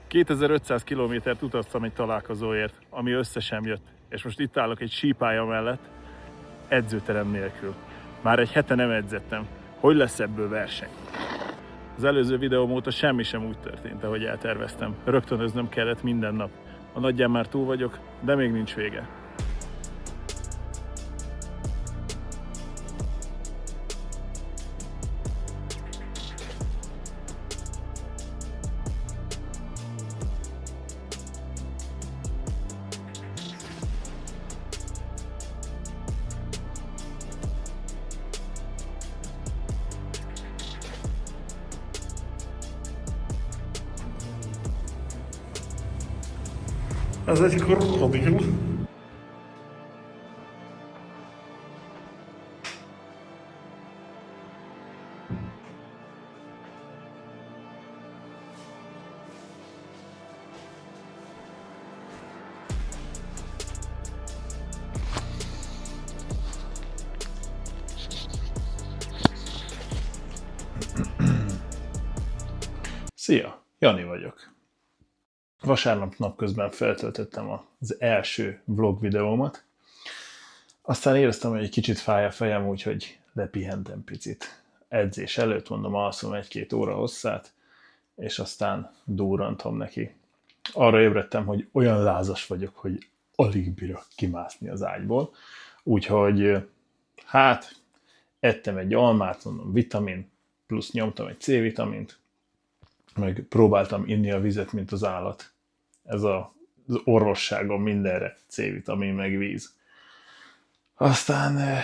2500 kilométert utaztam egy találkozóért, ami össze sem jött, és most itt állok egy sípálya mellett, edzőterem nélkül. Már egy hete nem edzettem. Hogy lesz ebből verseny? Az előző videóm óta semmi sem úgy történt, ahogy elterveztem. Rögtönöznöm kellett minden nap. A nagyján már túl vagyok, de még nincs vége. Ez egy krokodil. Szia! Jani vagyok. Vasárnap napközben feltöltöttem az első vlog videómat. Aztán éreztem, hogy egy kicsit fáj a fejem, úgyhogy lepihentem picit. Edzés előtt mondom, alszom 1-2 óra hosszát, és aztán durrantom neki. Arra ébredtem, hogy olyan lázas vagyok, hogy alig bírok kimászni az ágyból. Úgyhogy ettem egy almát, mondom, vitamin, plusz nyomtam egy C-vitamint, meg próbáltam inni a vizet, mint az állat. Ez az orvosságom mindenre, C-vitamin, meg víz. Aztán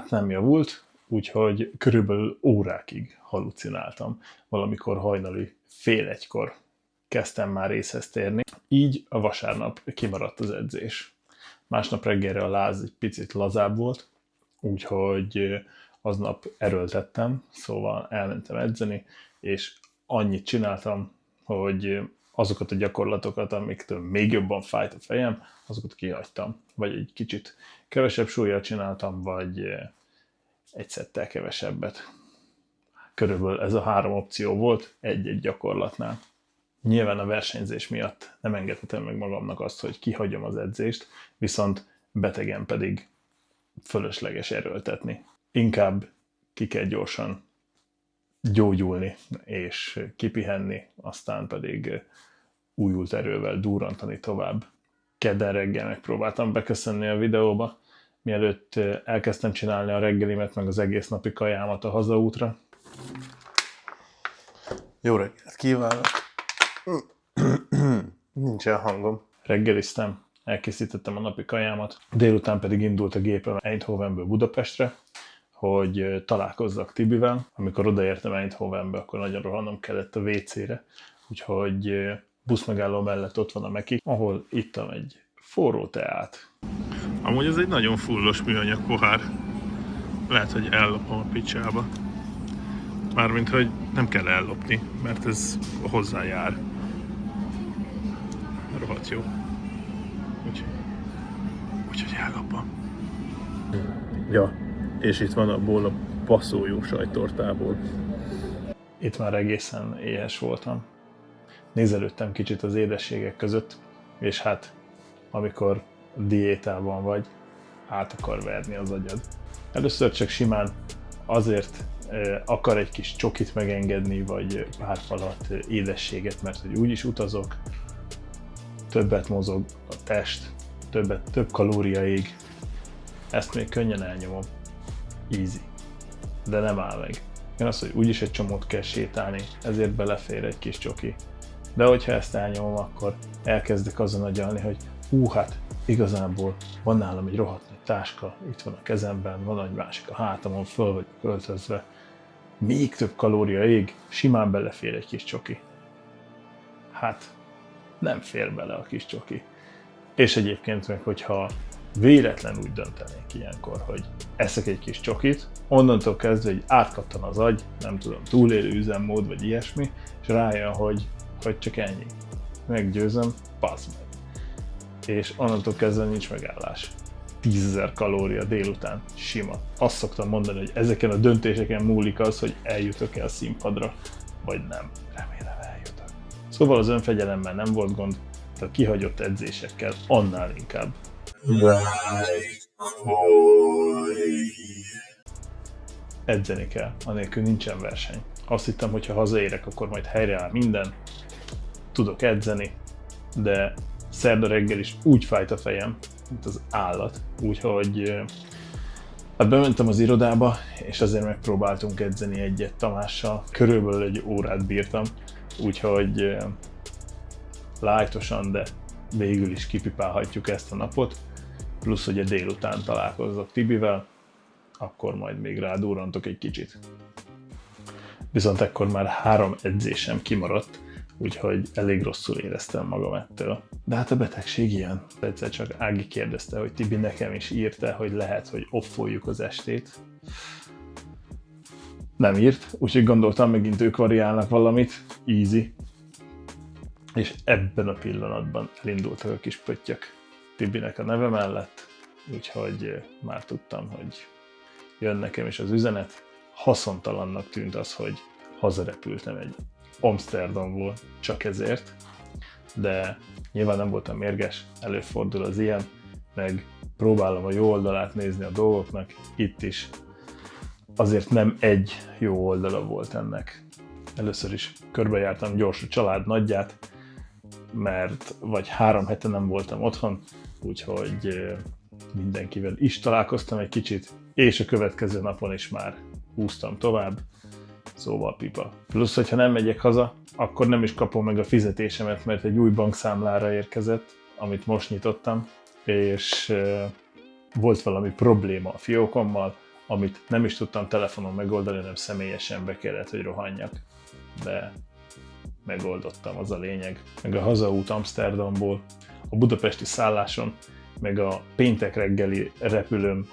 nem javult, úgyhogy körülbelül órákig halucináltam. Valamikor hajnali 12:30 kezdtem már észhez térni. Így a vasárnap kimaradt az edzés. Másnap reggelre a láz egy picit lazább volt, úgyhogy aznap erőltettem, szóval elmentem edzeni, és annyit csináltam, hogy azokat a gyakorlatokat, amiktől még jobban fájt a fejem, azokat kihagytam. Vagy egy kicsit kevesebb súllyal csináltam, vagy egy szettel kevesebbet. Körülbelül ez a 3 opció volt egy-egy gyakorlatnál. Nyilván a versenyzés miatt nem engedhetem meg magamnak azt, hogy kihagyom az edzést, viszont betegen pedig fölösleges erőltetni. Inkább ki kell gyorsan gyógyulni és kipihenni, aztán pedig újult erővel durrantani tovább. Kedden reggel megpróbáltam beköszönni a videóba, mielőtt elkezdtem csinálni a reggelimet, meg az egész napi kajámat a hazaútra. Jó reggelt kívánok! Nincsen hangom. Reggeliztem, elkészítettem a napi kajámat, délután pedig indult a gépem Eindhovenből Budapestre, hogy találkozzak Tibivel. Amikor odaértem Eindhovenbe, akkor nagyon rohannom kellett a WC-re, úgyhogy buszmegálló mellett ott van a Meki, ahol ittam egy forró teát. Amúgy ez egy nagyon fullos műanyag pohár. Lehet, hogy ellopom a picsába. Mármint, hogy nem kell ellopni, mert ez hozzájár. Rohadt jó. Úgyhogy ellopom. Ja, és itt van abból a passzó jó sajttortából. Itt már egészen éhes voltam. Nézelődtem kicsit az édességek között, és amikor diétában vagy, át akar verni az agyad. Először csak simán azért akar egy kis csokit megengedni, vagy pár falat édességet, mert hogy úgyis utazok, többet mozog a test, több kalória ég. Ezt még könnyen elnyomom. Easy. De nem áll meg. Jön az, hogy úgyis egy csomót kell sétálni, ezért belefér egy kis csoki. De hogyha ezt elnyomom, akkor elkezdek azon agyalni, hogy igazából van nálam egy rohadt nagy táska, itt van a kezemben, van egy másik a hátamon, föl vagyok költözve. Még több kalória ég, simán belefér egy kis csoki. Nem fér bele a kis csoki. És egyébként meg, hogyha véletlen úgy döntenék ilyenkor, hogy eszek egy kis csokit, onnantól kezdve, hogy átkattan az agy, nem tudom, túlélő üzemmód vagy ilyesmi, és rájön, hogy csak ennyi. Meggyőzöm, passz meg. És onnantól kezdve nincs megállás. 10.000 kalória délután, sima. Azt szoktam mondani, hogy ezeken a döntéseken múlik az, hogy eljutok-e a színpadra, vagy nem. Remélem eljutok. Szóval az önfegyelemmel nem volt gond, de a kihagyott edzésekkel annál inkább. Edzeni kell, anélkül nincsen verseny. Azt hittem, hogy ha hazaérek, akkor majd helyreáll minden, tudok edzeni, de szerda reggel is úgy fájt a fejem, mint az állat, úgyhogy hát bementem az irodába, és azért megpróbáltunk edzeni egyet Tamással. Körülbelül egy órát bírtam, úgyhogy lájtosan, de végül is kipipálhatjuk ezt a napot. Plusz, hogy a délután találkozok Tibivel, akkor majd még rádurrantok egy kicsit. Viszont ekkor már 3 edzésem kimaradt, úgyhogy elég rosszul éreztem magam ettől. De hát a betegség ilyen. Egyszer csak Ági kérdezte, hogy Tibi nekem is írta, hogy lehet, hogy offoljuk az estét. Nem írt, úgyhogy gondoltam, megint ők variálnak valamit. Easy. És ebben a pillanatban elindultak a kis pöttyök Tibinek a neve mellett, úgyhogy már tudtam, hogy jön nekem is az üzenet. Haszontalannak tűnt az, hogy hazarepültem egy Amsterdamból csak ezért, de nyilván nem voltam mérges, előfordul az ilyen, meg próbálom a jó oldalát nézni a dolgoknak, itt is azért nem egy jó oldala volt ennek. Először is körbejártam gyors a család nagyját, mert vagy 3 hete nem voltam otthon, úgyhogy mindenkivel is találkoztam egy kicsit, és a következő napon is már húztam tovább, szóval pipa. Plusz, hogyha nem megyek haza, akkor nem is kapom meg a fizetésemet, mert egy új bankszámlára érkezett, amit most nyitottam, és volt valami probléma a fiókommal, amit nem is tudtam telefonon megoldani, hanem személyesen be kellett, hogy rohanjak. De megoldottam, az a lényeg. Meg a hazaút Amsterdamból, a budapesti szálláson, meg a péntek reggeli repülőm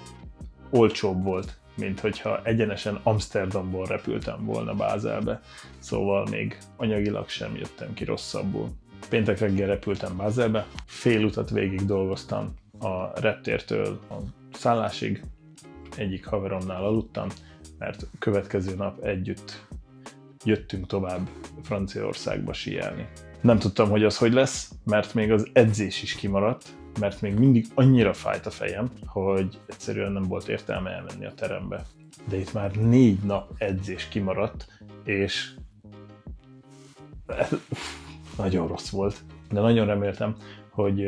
olcsóbb volt, mint hogyha egyenesen Amsterdamból repültem volna Bázelbe, szóval még anyagilag sem jöttem ki rosszabbul. Péntek reggel repültem Bázelbe, fél utat végig dolgoztam a reptértől a szállásig, egyik haveromnál aludtam, mert következő nap együtt jöttünk tovább Franciaországba síelni. Nem tudtam, hogy az hogy lesz, mert még az edzés is kimaradt, mert még mindig annyira fájt a fejem, hogy egyszerűen nem volt értelme elmenni a terembe. De itt már 4 nap edzés kimaradt, és nagyon rossz volt. De nagyon reméltem, hogy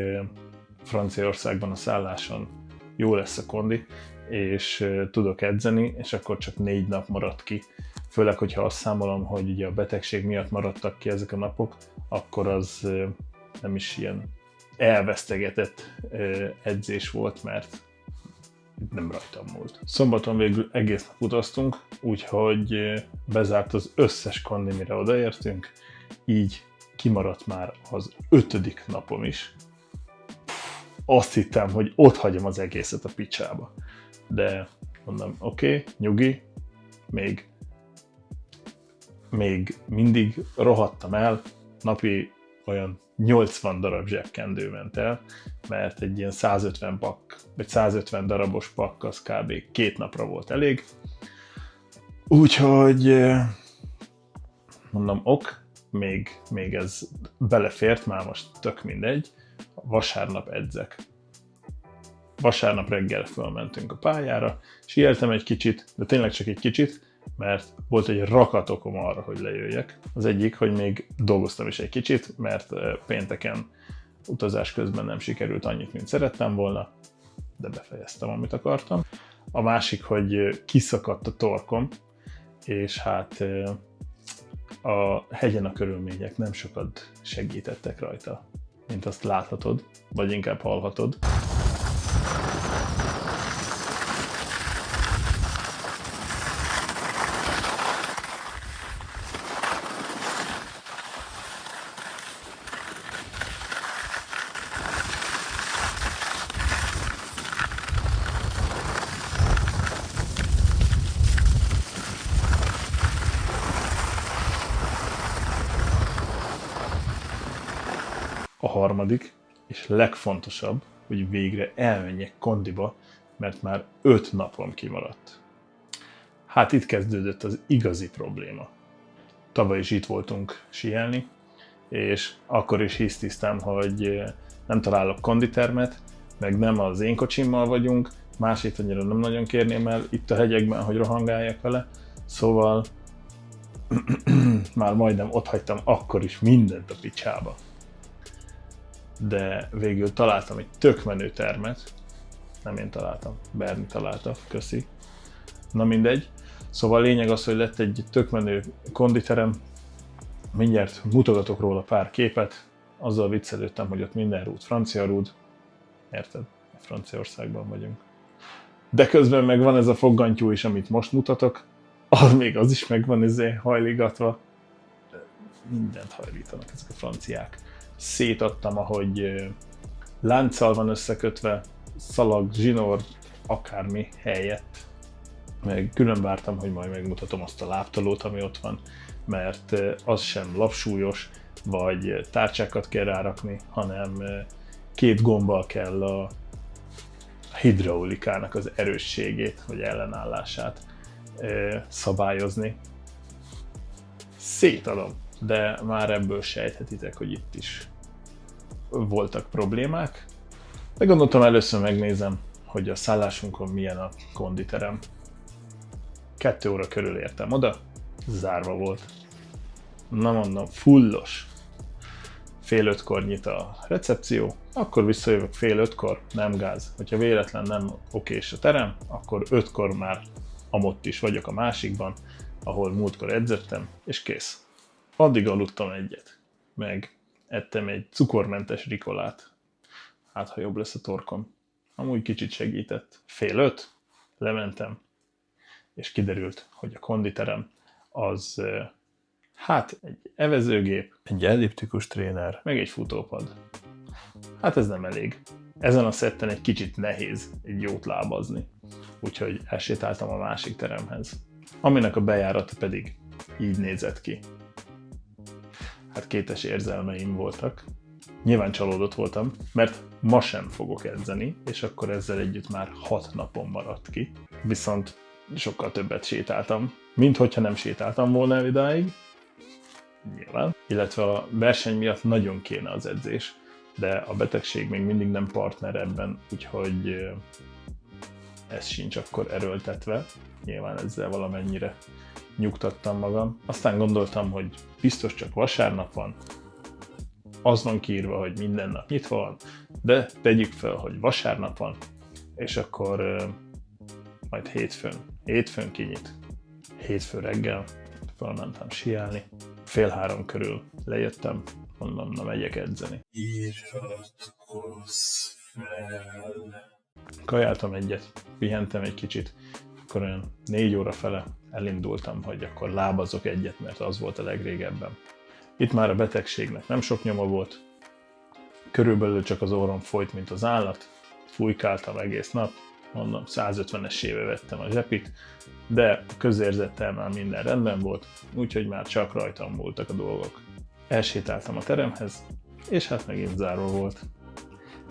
Franciaországban a szálláson jó lesz a kondi, és tudok edzeni, és akkor csak 4 nap maradt ki. Főleg, hogyha azt számolom, hogy ugye a betegség miatt maradtak ki ezek a napok, akkor az nem is ilyen elvesztegetett edzés volt, mert nem rajtam múlt. Szombaton végül egész nap utaztunk, úgyhogy bezárt az összes kondi, mire odaértünk, így kimaradt már az 5. napom is. Azt hittem, hogy ott hagyom az egészet a picsába. De mondom, oké, nyugi, még mindig rohadtam el, napi olyan 80 darab zsebkendő ment el, mert egy ilyen 150 pakk, vagy 150 darabos pakk az kb. 2 napra volt elég. Úgyhogy mondom, még ez belefért, már most tök mindegy. Vasárnap edzek. Vasárnap reggel fölmentünk a pályára, sieltem egy kicsit, de tényleg csak egy kicsit, mert volt egy rakat okom arra, hogy lejöjjek. Az egyik, hogy még dolgoztam is egy kicsit, mert pénteken utazás közben nem sikerült annyit, mint szerettem volna, de befejeztem, amit akartam. A másik, hogy kiszakadt a torkom, és hát a hegyen a körülmények nem sokat segítettek rajta, mint azt láthatod, vagy inkább hallhatod. A harmadik, és legfontosabb, hogy végre elmenjek kondiba, mert már 5 napom kimaradt. Hát itt kezdődött az igazi probléma. Tavaly is itt voltunk síelni, és akkor is hisztisztem, hogy nem találok konditermet, meg nem az én kocsimmal vagyunk, másét annyira nem nagyon kérném el itt a hegyekben, hogy rohangáljak vele, szóval már majdnem ott hagytam akkor is mindent a picsába. De végül találtam egy tök menő termet, nem én találtam, Berni találta, köszi. Na mindegy, szóval a lényeg az, hogy lett egy tök menő konditerem, mindjárt mutogatok róla pár képet, azzal viccelődtem, hogy ott minden rúd francia rúd, érted? Franciaországban vagyunk. De közben meg van ez a foggantyú is, amit most mutatok, az is meg van hajligatva. Mindent hajlítanak ezek a franciák. Szétadtam, ahogy lánccal van összekötve, szalag, zsinór, akármi helyett. Meg külön vártam, hogy majd megmutatom azt a láptolót, ami ott van, mert az sem lapsúlyos, vagy tárcsákat kell rárakni, hanem 2 gombbal kell a hidraulikának az erősségét, vagy ellenállását szabályozni. Szétadom, de már ebből sejthetitek, hogy itt is voltak problémák. De gondoltam, először megnézem, hogy a szállásunkon milyen a konditerem. 2 óra körül értem oda, zárva volt. Na mondom, fullos. 4:30 nyit a recepció, akkor visszajövök 4:30, nem gáz. Hogyha véletlen nem okés a terem, akkor 5-kor már amott is vagyok a másikban, ahol múltkor edzettem, és kész. Addig aludtam egyet, meg ettem egy cukormentes rikolát. Hát, ha jobb lesz a torkom. Amúgy kicsit segített. 4:30, lementem, és kiderült, hogy a konditerem az hát egy evezőgép, egy elliptikus tréner, meg egy futópad. Hát ez nem elég. Ezen a szetten egy kicsit nehéz egy jót lábazni. Úgyhogy elsétáltam a másik teremhez, aminek a bejárata pedig így nézett ki. Hát kétes érzelmeim voltak. Nyilván csalódott voltam, mert ma sem fogok edzeni, és akkor ezzel együtt már 6 napon maradt ki. Viszont sokkal többet sétáltam, mint hogyha nem sétáltam volna el idáig. Nyilván. Illetve a verseny miatt nagyon kéne az edzés, de a betegség még mindig nem partner ebben, úgyhogy ez sincs akkor erőltetve. Nyilván ezzel valamennyire nyugtattam magam. Aztán gondoltam, hogy biztos csak vasárnap van, az van kiírva, hogy minden nap nyitva van, de tegyük fel, hogy vasárnap van, és akkor majd hétfőn kinyit. Hétfő reggel felmentem síelni, 2:30 körül lejöttem, mondom, na megyek edzeni. Iratkozz fel! Kajáltam egyet, pihentem egy kicsit, akkor olyan 4 óra fele elindultam, hogy akkor lábazok egyet, mert az volt a legrégebben. Itt már a betegségnek nem sok nyoma volt, körülbelül csak az orrom folyt, mint az állat, fújkáltam egész nap, mondom, 150-esével vettem a zsepit, de a közérzettel már minden rendben volt, úgyhogy már csak rajtam voltak a dolgok. Elsétáltam a teremhez, és hát megint zárva volt.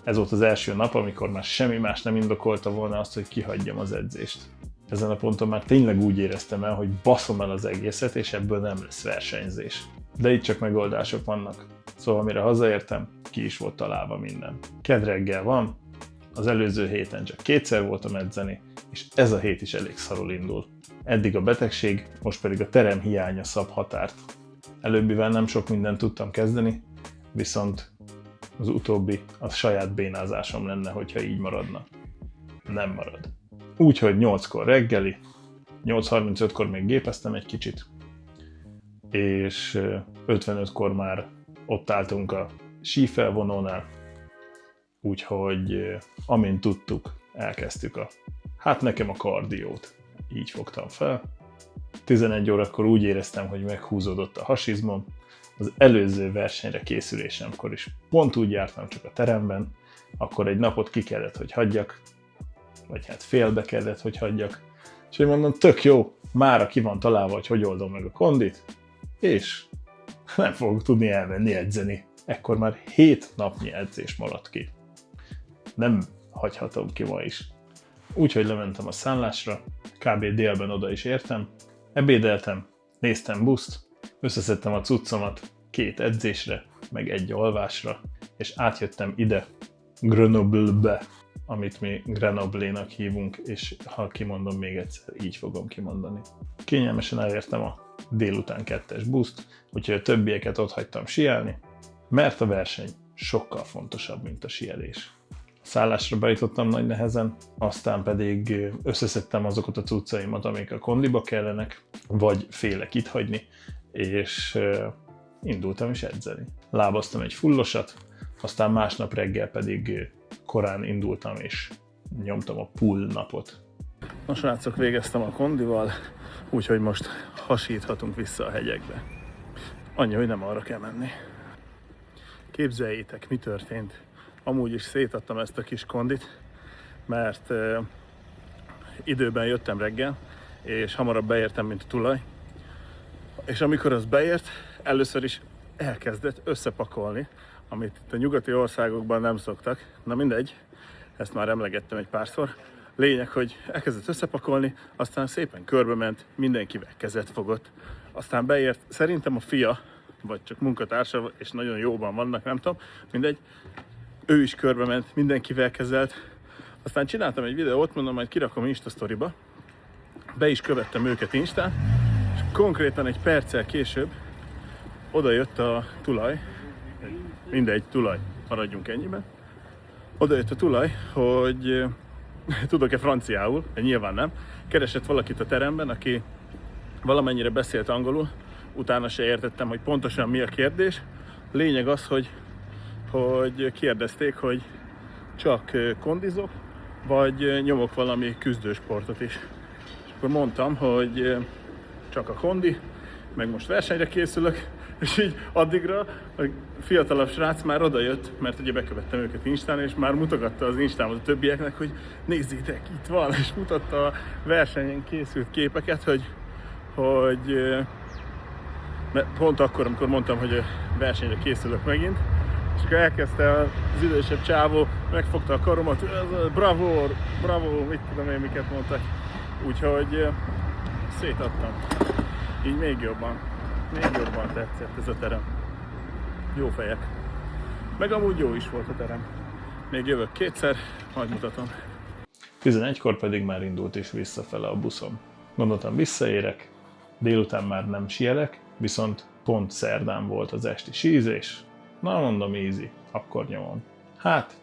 Ez volt az első nap, amikor már semmi más nem indokolta volna azt, hogy kihagyjam az edzést. Ezen a ponton már tényleg úgy éreztem el, hogy baszom el az egészet, és ebből nem lesz versenyzés. De itt csak megoldások vannak. Szóval mire hazaértem, ki is volt találva minden. Kedd reggel van, az előző héten csak 2-szer voltam edzeni, és ez a hét is elég szarul indul. Eddig a betegség, most pedig a terem hiánya szab határt. Előbbivel nem sok mindent tudtam kezdeni, viszont az utóbbi a saját bénázásom lenne, hogyha így maradna. Nem marad. Úgyhogy 8-kor reggeli, 8:35-kor még gépeztem egy kicsit, és 55-kor már ott álltunk a sífelvonónál, úgyhogy amint tudtuk, elkezdtük hát nekem a kardiót. Így fogtam fel. 11 órakor úgy éreztem, hogy meghúzódott a hasizmom. Az előző versenyre készülésemkor is pont úgy jártam csak a teremben, akkor egy napot ki kellett, hogy hagyjak, vagy hát félbe kellett, hogy hagyjak. És én mondom, tök jó, mára ki van találva, hogy oldom meg a kondit, és nem fogok tudni elmenni edzeni. Ekkor már 7 napnyi edzés maradt ki. Nem hagyhatom ki ma is. Úgyhogy lementem a szállásra, kb. Délben oda is értem, ebédeltem, néztem buszt, összeszedtem a cuccomat, 2 edzésre, meg 1 alvásra, és átjöttem ide, Grenoble-be, amit mi Grenoble-nak hívunk, és ha kimondom még egyszer, így fogom kimondani. Kényelmesen elértem a délután 2-es buszt, úgyhogy a többieket ott hagytam síelni, mert a verseny sokkal fontosabb, mint a síelés. A szállásra bejutottam nagy nehezen, aztán pedig összeszedtem azokat a cuccaimat, amik a kondiba kellenek, vagy félek itt hagyni, és indultam is edzeni. Lábaztam egy fullosat, aztán másnap reggel pedig korán indultam és nyomtam a pull napot. Na srácok, végeztem a kondival, úgyhogy most hasíthatunk vissza a hegyekbe. Annyi, hogy nem arra kell menni. Képzeljétek, mi történt. Amúgy is szétadtam ezt a kis kondit, mert időben jöttem reggel, és hamarabb beértem, mint a tulaj. És amikor az beért, először is elkezdett összepakolni, amit itt a nyugati országokban nem szoktak. Na mindegy, ezt már emlegettem egy párszor. Lényeg, hogy elkezdett összepakolni, aztán szépen körbement, mindenkivel kezet fogott. Aztán beért, szerintem a fia, vagy csak munkatársa, és nagyon jóban vannak, nem tudom, mindegy. Ő is körbement, mindenkivel kezelt. Aztán csináltam egy videót, mondom, majd kirakom Insta sztoriba. Be is követtem őket Instán, és konkrétan egy perccel később oda jött a tulaj, mindegy, tulaj, maradjunk ennyiben. Oda jött a tulaj, hogy tudok-e franciául, de nyilván nem. Keresett valakit a teremben, aki valamennyire beszélt angolul, utána se értettem, hogy pontosan mi a kérdés. Lényeg az, hogy kérdezték, hogy csak kondizok, vagy nyomok valami küzdősportot is. És akkor mondtam, hogy csak a kondi, meg most versenyre készülök, és így addigra a fiatalabb srác már odajött, mert ugye bekövettem őket Instán, és már mutogatta az Instámat a többieknek, hogy nézzétek, itt van, és mutatta a versenyen készült képeket, hogy pont akkor, amikor mondtam, hogy a versenyre készülök megint, és akkor elkezdte az idősebb csávó, megfogta a karomat, bravo, bravo, mit tudom én, miket mondtak. Úgyhogy szétadtam. Így még jobban tetszett ez a terem. Jó fejek. Meg amúgy jó is volt a terem. Még jövök kétszer, majd mutatom. 11-kor pedig már indult is visszafele a buszom. Gondoltam, visszaérek, délután már nem sielek, viszont pont szerdán volt az esti sízés. Na mondom, easy, akkor nyomom. Hát,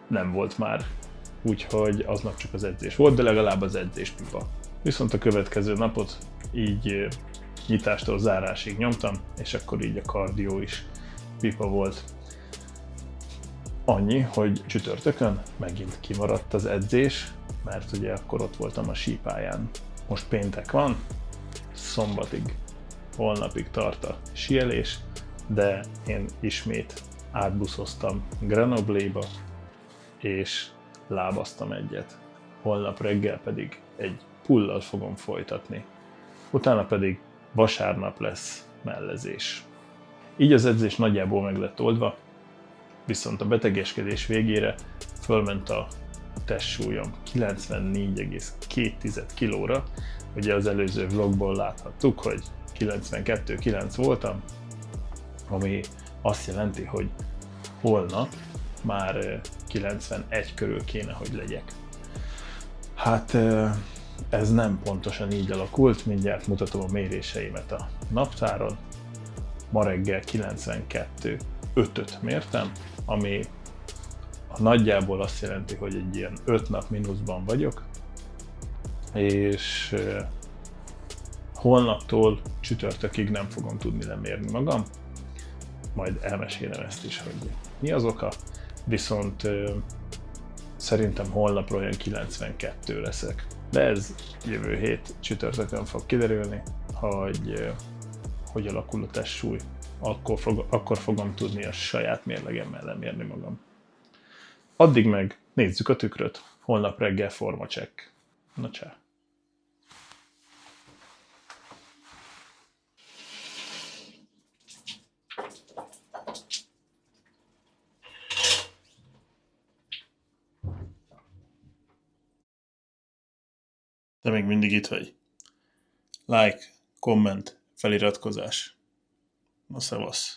nem volt már, úgyhogy aznap csak az edzés volt, de legalább az edzés pipa. Viszont a következő napot így nyitástól zárásig nyomtam, és akkor így a kardió is pipa volt. Annyi, hogy csütörtökön megint kimaradt az edzés, mert ugye akkor ott voltam a sípályán. Most péntek van, szombatig, holnapig tart a síelés, de én ismét átbuszoztam Grenoble-ba, és lábaztam egyet. Holnap reggel pedig egy pullal fogom folytatni. Utána pedig vasárnap lesz mellezés. Így az edzés nagyjából meg lett oldva, viszont a betegeskedés végére fölment a testsúlyom 94,2 kilóra. Ugye az előző vlogból láthattuk, hogy 92,9 voltam, ami azt jelenti, hogy holnap már 91 körül kéne, hogy legyek. Hát ez nem pontosan így alakult, mindjárt mutatom a méréseimet a naptáron. Ma reggel 92,5-öt mértem, ami nagyjából azt jelenti, hogy egy ilyen 5 nap mínuszban vagyok, és holnaptól csütörtökig nem fogom tudni lemérni magam, majd elmesélem ezt is, hogy mi az oka, viszont szerintem holnapról olyan 92 leszek. De ez jövő hét csütörtökön fog kiderülni, hogy alakul a testsúly. Akkor fogom tudni a saját mérlegemmel lemérni magam. Addig meg nézzük a tükröt. Holnap reggel formacheck. Na csá! Te még mindig itt vagy. Like, komment, feliratkozás. Na, szevasz!